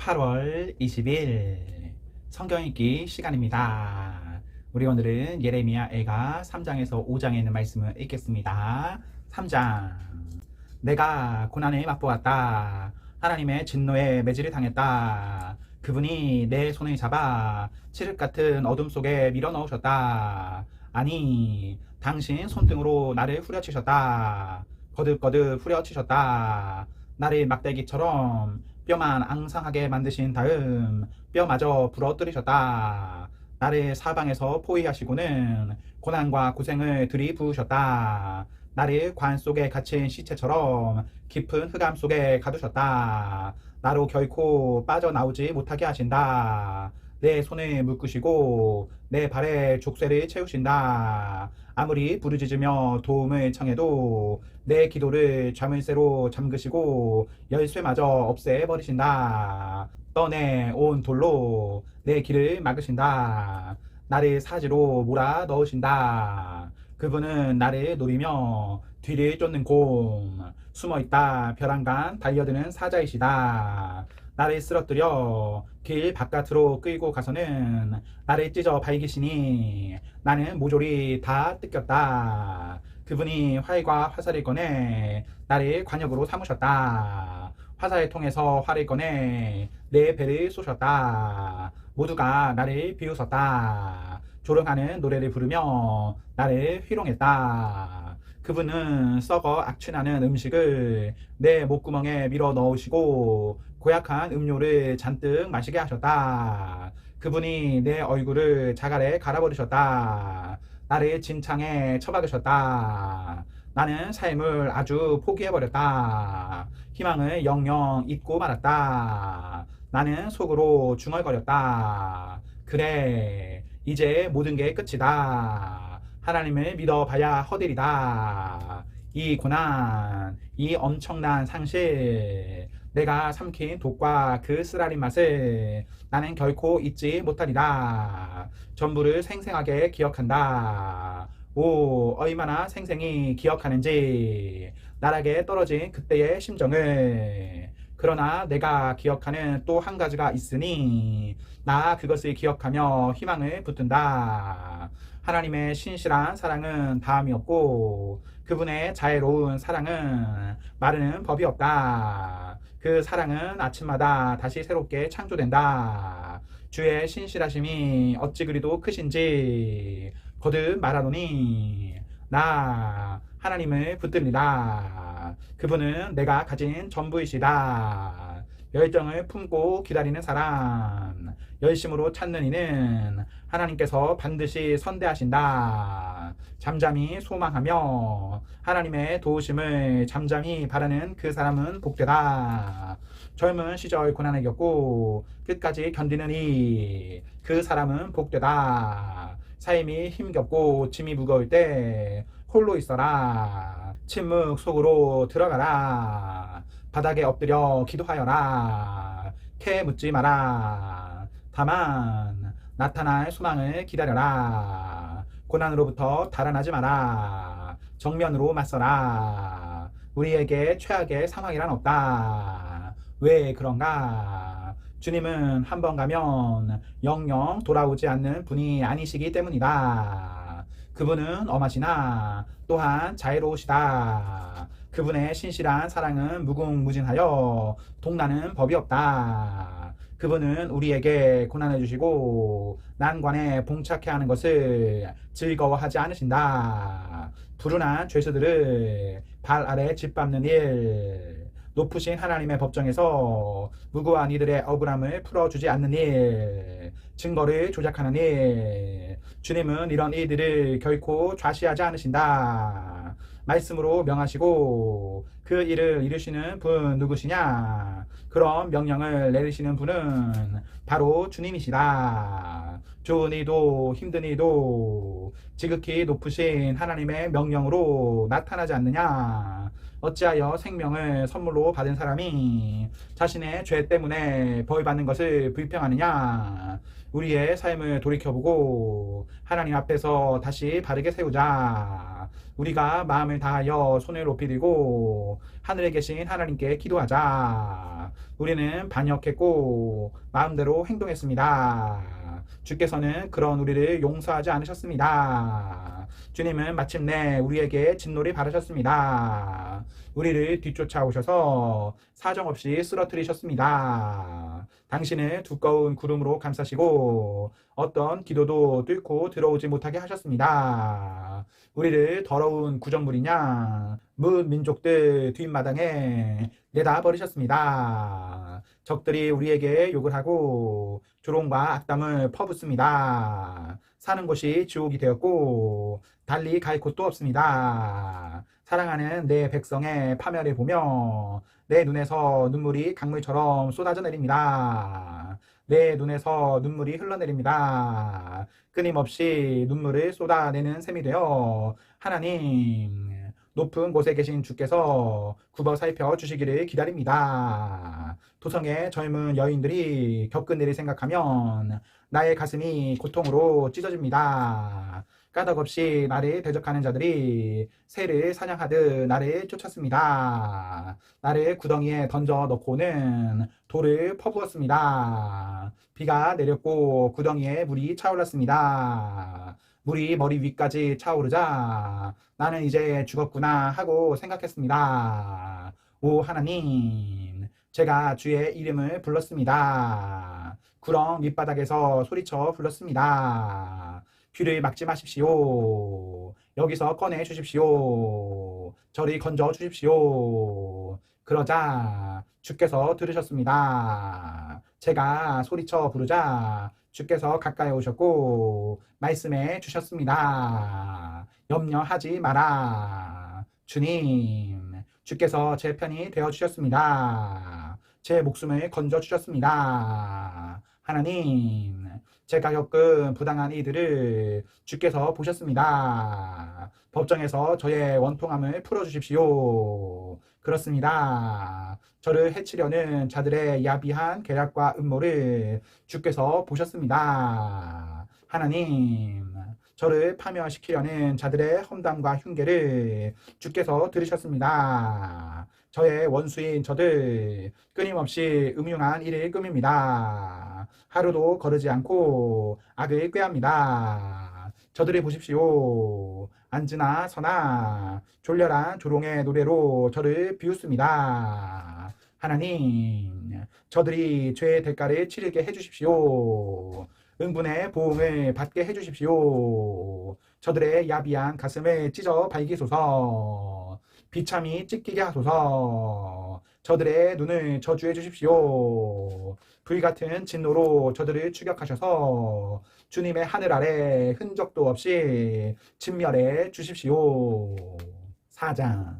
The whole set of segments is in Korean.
8월 20일 성경 읽기 시간입니다. 우리 오늘은 예레미야 애가 3장에서 5장에 있는 말씀을 읽겠습니다. 3장. 내가 고난을 맛보았다. 하나님의 진노에 매질을 당했다. 그분이 내 손을 잡아 칠흑 같은 어둠 속에 밀어넣으셨다. 아니, 당신 손등으로 나를 후려치셨다. 거듭거듭 후려치셨다. 나를 막대기처럼 뼈만 앙상하게 만드신 다음 뼈마저 부러뜨리셨다. 나를 사방에서 포위하시고는 고난과 고생을 들이부으셨다. 나를 관 속에 갇힌 시체처럼 깊은 흑암 속에 가두셨다. 나로 결코 빠져나오지 못하게 하신다. 내 손을 묶으시고 내 발에 족쇄를 채우신다. 아무리 부르짖으며 도움을 청해도 내 기도를 자물쇠로 잠그시고 열쇠마저 없애버리신다. 떠내 온 돌로 내 길을 막으신다. 나를 사지로 몰아 넣으신다. 그분은 나를 노리며 뒤를 쫓는 곰, 숨어있다 벼랑간 달려드는 사자이시다. 나를 쓰러뜨려 길 바깥으로 끌고 가서는 나를 찢어 발기시니 나는 모조리 다 뜯겼다. 그분이 활과 화살을 꺼내 나를 관역으로 삼으셨다. 화살을 통해서 활을 꺼내 내 배를 쏘셨다. 모두가 나를 비웃었다. 조롱하는 노래를 부르며 나를 희롱했다. 그분은 썩어 악취나는 음식을 내 목구멍에 밀어 넣으시고 고약한 음료를 잔뜩 마시게 하셨다. 그분이 내 얼굴을 자갈에 갈아버리셨다. 나를 진창에 처박으셨다. 나는 삶을 아주 포기해버렸다. 희망을 영영 잊고 말았다. 나는 속으로 중얼거렸다. 그래, 이제 모든 게 끝이다. 하나님을 믿어봐야 허들이다. 이 고난, 이 엄청난 상실, 내가 삼킨 독과 그 쓰라린 맛을 나는 결코 잊지 못하리라. 전부를 생생하게 기억한다. 오, 얼마나 생생히 기억하는지 나락에 떨어진 그때의 심정을. 그러나 내가 기억하는 또 한 가지가 있으니 나 그것을 기억하며 희망을 붙든다. 하나님의 신실한 사랑은 다함이 없고 그분의 자애로운 사랑은 마르는 법이 없다. 그 사랑은 아침마다 다시 새롭게 창조된다. 주의 신실하심이 어찌 그리도 크신지 거듭 말하노니 나 하나님을 붙들리라. 그분은 내가 가진 전부이시다. 열정을 품고 기다리는 사람, 열심으로 찾는 이는 하나님께서 반드시 선대하신다. 잠잠히 소망하며 하나님의 도우심을 잠잠히 바라는 그 사람은 복되다. 젊은 시절 고난을 겪고 끝까지 견디는 그 사람은 복되다. 삶이 힘겹고 짐이 무거울 때 홀로 있어라. 침묵 속으로 들어가라. 바닥에 엎드려 기도하여라. 캐 묻지 마라. 다만 나타날 소망을 기다려라. 고난으로부터 달아나지 마라. 정면으로 맞서라. 우리에게 최악의 상황이란 없다. 왜 그런가? 주님은 한 번 가면 영영 돌아오지 않는 분이 아니시기 때문이다. 그분은 엄하시나 또한 자애로우시다. 그분의 신실한 사랑은 무궁무진하여 동나는 법이 없다. 그분은 우리에게 고난을 주시고 난관에 봉착해 하는 것을 즐거워하지 않으신다. 불운한 죄수들을 발 아래 짓밟는 일, 높으신 하나님의 법정에서 무고한 이들의 억울함을 풀어주지 않는 일, 증거를 조작하는 일, 주님은 이런 일들을 결코 좌시하지 않으신다. 말씀으로 명하시고 그 일을 이루시는 분 누구시냐? 그런 명령을 내리시는 분은 바로 주님이시다. 좋은 일도 힘든 일도 지극히 높으신 하나님의 명령으로 나타나지 않느냐? 어찌하여 생명을 선물로 받은 사람이 자신의 죄 때문에 벌받는 것을 불평하느냐. 우리의 삶을 돌이켜보고 하나님 앞에서 다시 바르게 세우자. 우리가 마음을 다하여 손을 높이 들고 하늘에 계신 하나님께 기도하자. 우리는 반역했고 마음대로 행동했습니다. 주께서는 그런 우리를 용서하지 않으셨습니다. 주님은 마침내 우리에게 진노를 바라셨습니다. 우리를 뒤쫓아오셔서 사정없이 쓰러뜨리셨습니다. 당신을 두꺼운 구름으로 감싸시고 어떤 기도도 뚫고 들어오지 못하게 하셨습니다. 우리를 더러운 구정물이냐 문 민족들 뒷마당에 내다 버리셨습니다. 적들이 우리에게 욕을 하고 조롱과 악담을 퍼붓습니다. 사는 곳이 지옥이 되었고 달리 갈 곳도 없습니다. 사랑하는 내 백성의 파멸을 보며 내 눈에서 눈물이 강물처럼 쏟아져 내립니다. 내 눈에서 눈물이 흘러내립니다. 끊임없이 눈물을 쏟아내는 셈이 되어 하나님 높은 곳에 계신 주께서 굽어 살펴 주시기를 기다립니다. 도성의 젊은 여인들이 겪은 일을 생각하면 나의 가슴이 고통으로 찢어집니다. 까닭없이 나를 대적하는 자들이 새를 사냥하듯 나를 쫓았습니다. 나를 구덩이에 던져 넣고는 돌을 퍼부었습니다. 비가 내렸고 구덩이에 물이 차올랐습니다. 물이 머리 위까지 차오르자 나는 이제 죽었구나 하고 생각했습니다. 오 하나님, 제가 주의 이름을 불렀습니다. 구렁 밑바닥에서 소리쳐 불렀습니다. 귀를 막지 마십시오. 여기서 꺼내 주십시오. 저리 건져 주십시오. 그러자 주께서 들으셨습니다. 제가 소리쳐 부르자 주께서 가까이 오셨고 말씀해 주셨습니다. 염려하지 마라. 주님, 주께서 제 편이 되어 주셨습니다. 제 목숨을 건져 주셨습니다. 하나님, 제가 겪은 부당한 이들을 주께서 보셨습니다. 법정에서 저의 원통함을 풀어주십시오. 그렇습니다. 저를 해치려는 자들의 야비한 계략과 음모를 주께서 보셨습니다. 하나님, 저를 파멸시키려는 자들의 험담과 흉계를 주께서 들으셨습니다. 저의 원수인 저들 끊임없이 음흉한 일을 꾸밉니다. 하루도 거르지 않고 악을 꾀합니다. 저들을 보십시오. 앉으나 서나 졸렬한 조롱의 노래로 저를 비웃습니다. 하나님, 저들이 죄의 대가를 치르게 해주십시오. 응분의 보응을 받게 해주십시오. 저들의 야비한 가슴을 찢어 발기소서. 비참히 찢기게 하소서. 저들의 눈을 저주해 주십시오. 불같은 진노로 저들을 추격하셔서 주님의 하늘 아래 흔적도 없이 진멸해 주십시오. 4장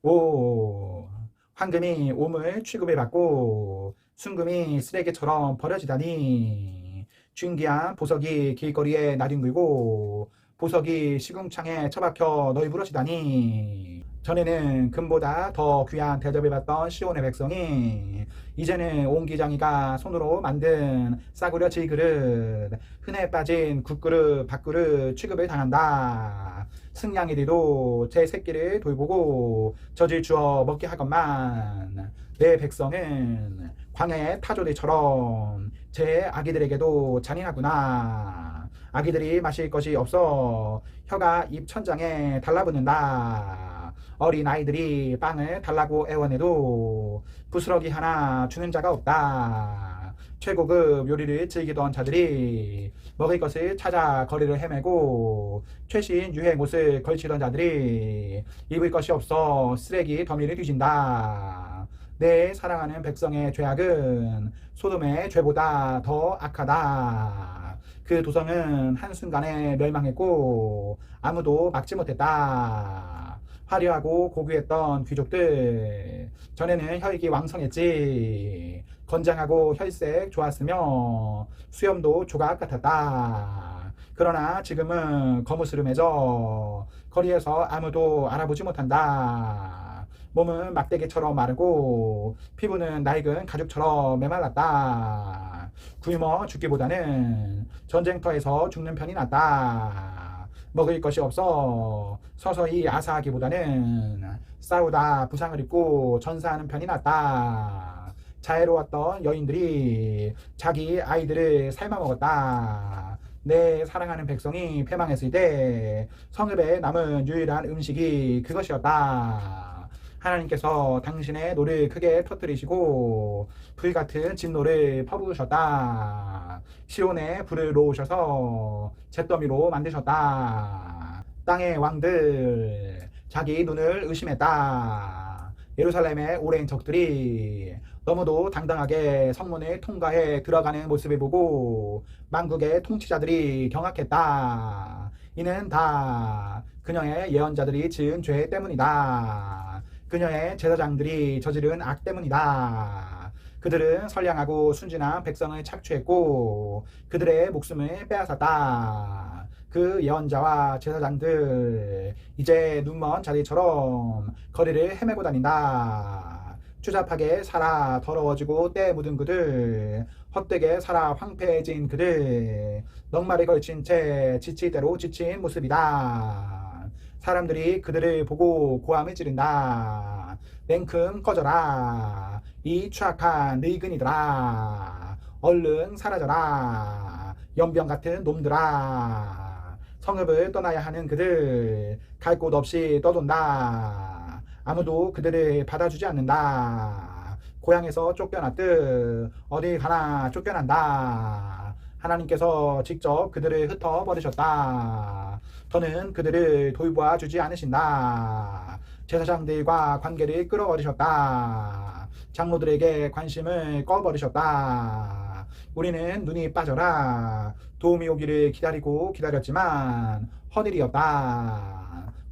5. 황금이 오물 취급을 받고 순금이 쓰레기처럼 버려지다니 중기한 보석이 길거리에 나뒹굴고 보석이 시궁창에 처박혀 널브러지다니 전에는 금보다 더 귀한 대접을 받던 시온의 백성이 이제는 옹기장이가 손으로 만든 싸구려 질그릇 흔해 빠진 국그릇 밥그릇 취급을 당한다. 승냥이들도 제 새끼를 돌보고 젖을 주어 먹게 하건만 내 백성은 광야의 타조들처럼 제 아기들에게도 잔인하구나. 아기들이 마실 것이 없어 혀가 입 천장에 달라붙는다. 어린 아이들이 빵을 달라고 애원해도 부스러기 하나 주는 자가 없다. 최고급 요리를 즐기던 자들이 먹을 것을 찾아 거리를 헤매고 최신 유행 옷을 걸치던 자들이 입을 것이 없어 쓰레기 더미를 뒤진다. 내 사랑하는 백성의 죄악은 소돔의 죄보다 더 악하다. 그 도성은 한순간에 멸망했고 아무도 막지 못했다. 화려하고 고귀했던 귀족들 전에는 혈기 왕성했지. 건장하고 혈색 좋았으며 수염도 조각 같았다. 그러나 지금은 거무스름해져 거리에서 아무도 알아보지 못한다. 몸은 막대기처럼 마르고 피부는 낡은 가죽처럼 메말랐다. 굶어 죽기보다는 전쟁터에서 죽는 편이 낫다. 먹을 것이 없어 서서히 아사하기보다는 싸우다 부상을 입고 전사하는 편이 낫다. 자애로웠던 여인들이 자기 아이들을 삶아먹었다. 내 사랑하는 백성이 패망했을 때 성읍에 남은 유일한 음식이 그것이었다. 하나님께서 당신의 노를 크게 터뜨리시고 불같은 진노를 퍼부으셨다. 시온에 불을 놓으셔서 잿더미로 만드셨다. 땅의 왕들 자기 눈을 의심했다. 예루살렘의 오랜 적들이 너무도 당당하게 성문을 통과해 들어가는 모습을 보고 만국의 통치자들이 경악했다. 이는 다 그녀의 예언자들이 지은 죄 때문이다. 그녀의 제사장들이 저지른 악 때문이다. 그들은 선량하고 순진한 백성을 착취했고 그들의 목숨을 빼앗았다. 그 예언자와 제사장들 이제 눈먼 자들처럼 거리를 헤매고 다닌다. 추잡하게 살아 더러워지고 때 묻은 그들, 헛되게 살아 황폐해진 그들, 넉마를 걸친 채 지칠 대로 지친 모습이다. 사람들이 그들을 보고 고함을 지른다. 냉큼 꺼져라. 이 추악한 늙은이들아. 얼른 사라져라. 연병 같은 놈들아. 성읍을 떠나야 하는 그들, 갈 곳 없이 떠돈다. 아무도 그들을 받아주지 않는다. 고향에서 쫓겨났듯 어디 가나 쫓겨난다. 하나님께서 직접 그들을 흩어버리셨다. 더는 그들을 돌보아 주지 않으신다. 제사장들과 관계를 끌어버리셨다. 장로들에게 관심을 꺼버리셨다. 우리는 눈이 빠져라. 도움이 오기를 기다리고 기다렸지만 허늘이었다.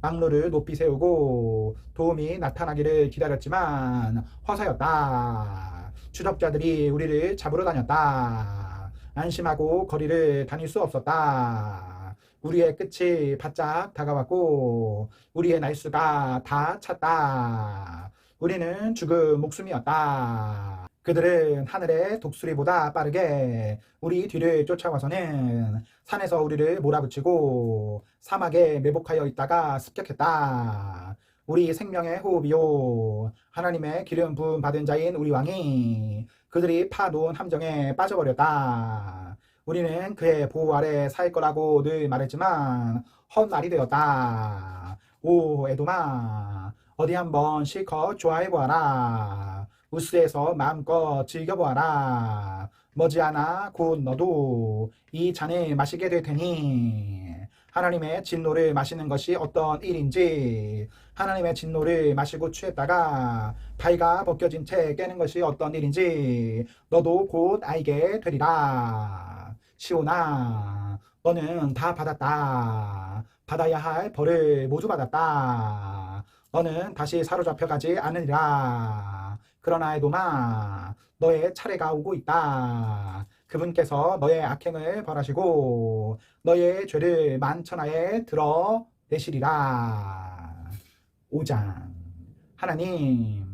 망로를 높이 세우고 도움이 나타나기를 기다렸지만 허사였다. 추적자들이 우리를 잡으러 다녔다. 안심하고 거리를 다닐 수 없었다. 우리의 끝이 바짝 다가왔고 우리의 날수가 다 찼다. 우리는 죽은 목숨이었다. 그들은 하늘의 독수리보다 빠르게 우리 뒤를 쫓아와서는 산에서 우리를 몰아붙이고 사막에 매복하여 있다가 습격했다. 우리 생명의 호흡이요 하나님의 기름 부음 받은 자인 우리 왕이 그들이 파놓은 함정에 빠져버렸다. 우리는 그의 보호 아래 살 거라고 늘 말했지만 헛말이 되었다. 오 에도마 어디 한번 실컷 좋아해보아라. 우스에서 마음껏 즐겨보아라. 머지않아 곧 너도 이 잔을 마시게 될 테니 하나님의 진노를 마시는 것이 어떤 일인지 하나님의 진노를 마시고 취했다가 발가 벗겨진 채 깨는 것이 어떤 일인지 너도 곧 알게 되리라. 시온아 너는 다 받았다. 받아야 할 벌을 모두 받았다. 너는 다시 사로잡혀 가지 않으리라. 그러나 에도마 너의 차례가 오고 있다. 그분께서 너의 악행을 벌하시고 너의 죄를 만천하에 드러내시리라. 5장 하나님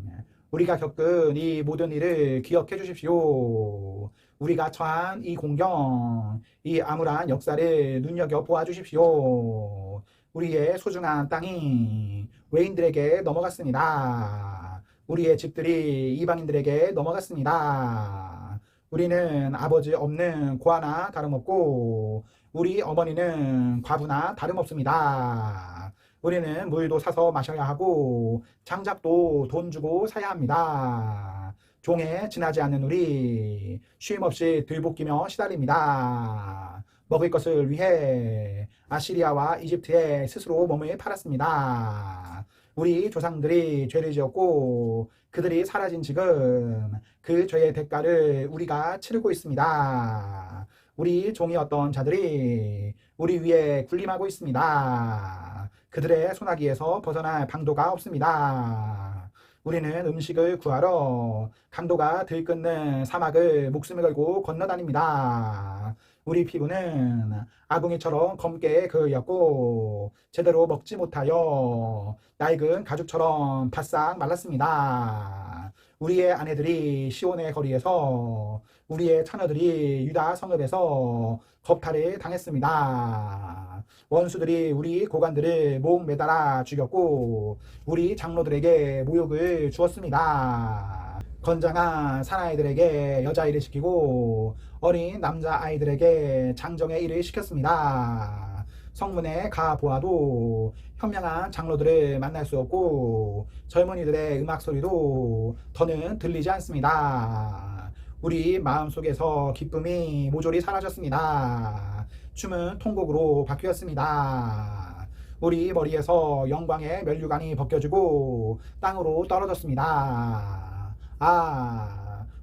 우리가 겪은 이 모든 일을 기억해 주십시오. 우리가 처한 이 공경, 이 암울한 역사를 눈여겨보아 주십시오. 우리의 소중한 땅이 외인들에게 넘어갔습니다. 우리의 집들이 이방인들에게 넘어갔습니다. 우리는 아버지 없는 고아나 다름없고 우리 어머니는 과부나 다름없습니다. 우리는 물도 사서 마셔야 하고 장작도 돈 주고 사야 합니다. 종에 지나지 않는 우리 쉼없이 들볶이며 시달립니다. 먹을 것을 위해 아시리아와 이집트에 스스로 몸을 팔았습니다. 우리 조상들이 죄를 지었고 그들이 사라진 지금 그 죄의 대가를 우리가 치르고 있습니다. 우리 종이었던 자들이 우리 위에 군림하고 있습니다. 그들의 소나기에서 벗어날 방도가 없습니다. 우리는 음식을 구하러 강도가 들끓는 사막을 목숨을 걸고 건너다닙니다. 우리 피부는 아궁이처럼 검게 그을렸고 제대로 먹지 못하여 낡은 가죽처럼 바싹 말랐습니다. 우리의 아내들이 시온의 거리에서 우리의 처녀들이 유다 성읍에서 겁탈을 당했습니다. 원수들이 우리 고관들을 목 매달아 죽였고 우리 장로들에게 모욕을 주었습니다. 건장한 사나이들에게 여자일을 시키고 어린 남자아이들에게 장정의 일을 시켰습니다. 성문에 가보아도 현명한 장로들을 만날 수 없고 젊은이들의 음악 소리도 더는 들리지 않습니다. 우리 마음속에서 기쁨이 모조리 사라졌습니다. 춤은 통곡으로 바뀌었습니다. 우리 머리에서 영광의 면류관이 벗겨지고 땅으로 떨어졌습니다.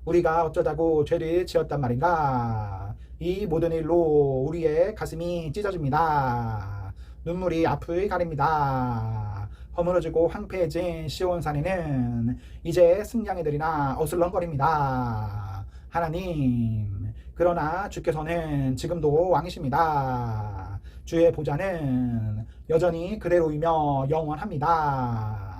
우리가 어쩌자고 죄를 지었단 말인가. 이 모든 일로 우리의 가슴이 찢어집니다. 눈물이 앞을 가립니다. 허물어지고 황폐해진 시온산에는 이제 승냥이들이나 어슬렁거립니다. 하나님, 그러나 주께서는 지금도 왕이십니다. 주의 보좌는 여전히 그대로이며 영원합니다.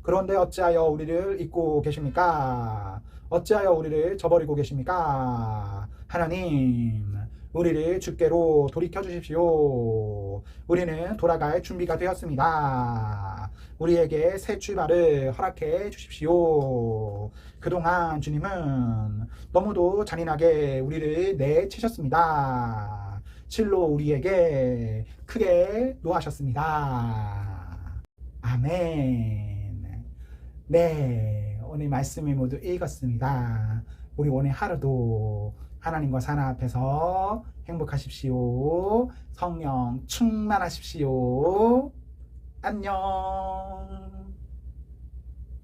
그런데 어찌하여 우리를 잊고 계십니까? 어찌하여 우리를 저버리고 계십니까? 하나님, 우리를 주께로 돌이켜 주십시오. 우리는 돌아갈 준비가 되었습니다. 우리에게 새 출발을 허락해 주십시오. 그동안 주님은 너무도 잔인하게 우리를 내치셨습니다. 실로 우리에게 크게 노하셨습니다. 아멘. 네, 오늘 말씀을 모두 읽었습니다. 우리 오늘 하루도 하나님과 사나 앞에서 행복하십시오. 성령 충만하십시오. 안녕.